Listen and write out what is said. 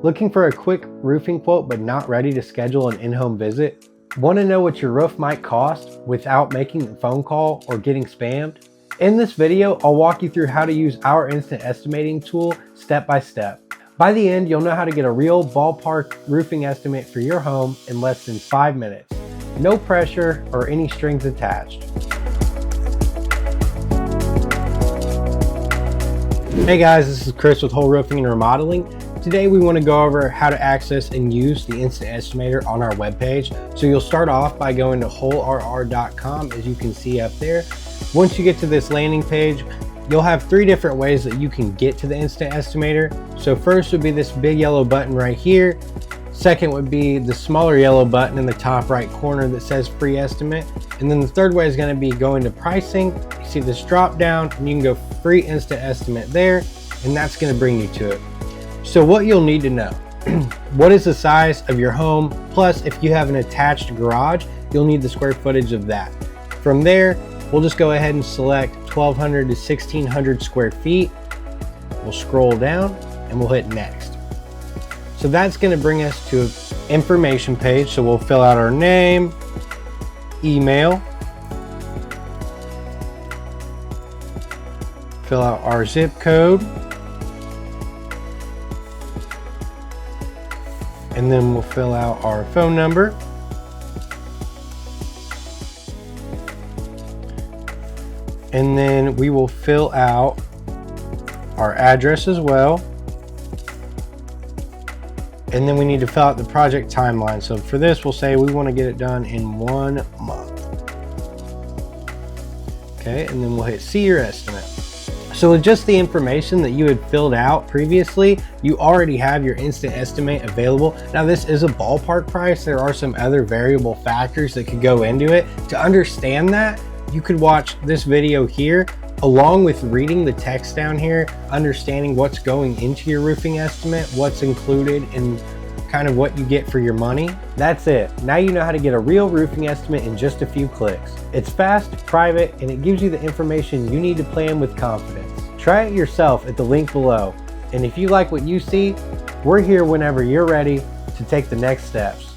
Looking for a quick roofing quote but not ready to schedule an in-home visit? Want to know what your roof might cost without making a phone call or getting spammed? In this video, I'll walk you through how to use our instant estimating tool step by step. By the end, you'll know how to get a real ballpark roofing estimate for your home in less than 5 minutes. No pressure or any strings attached. Hey guys, this is Chris with Hoel Roofing Remodeling. Today we want to go over how to access and use the Instant Estimator on our webpage. So you'll start off by going to hoelrr.com, as you can see up there. Once you get to this landing page, you'll have 3 different ways that you can get to the Instant Estimator. So first would be this big yellow button right here. Second would be the smaller yellow button in the top right corner that says free estimate. And then the third way is going to be going to pricing. You see this drop down and you can go free instant estimate there, and that's going to bring you to it. So what you'll need to know, what is the size of your home? Plus, if you have an attached garage, you'll need the square footage of that. From there, we'll just go ahead and select 1,200 to 1,600 square feet. We'll scroll down and we'll hit next. So that's going to bring us to an information page. So we'll fill out our name, email, fill out our zip code, and then we'll fill out our phone number. And then we will fill out our address as well. And then we need to fill out the project timeline. So for this, we'll say we want to get it done in 1 month. Okay, and then we'll hit see your estimate. So with just the information that you had filled out previously, you already have your instant estimate available. Now this is a ballpark price. There are some other variable factors that could go into it. To understand that, you could watch this video here along with reading the text down here, understanding what's going into your roofing estimate, what's included, and kind of what you get for your money. That's it. Now you know how to get a real roofing estimate in just a few clicks. It's fast, private, and it gives you the information you need to plan with confidence. Try it yourself at the link below. And if you like what you see, we're here whenever you're ready to take the next steps.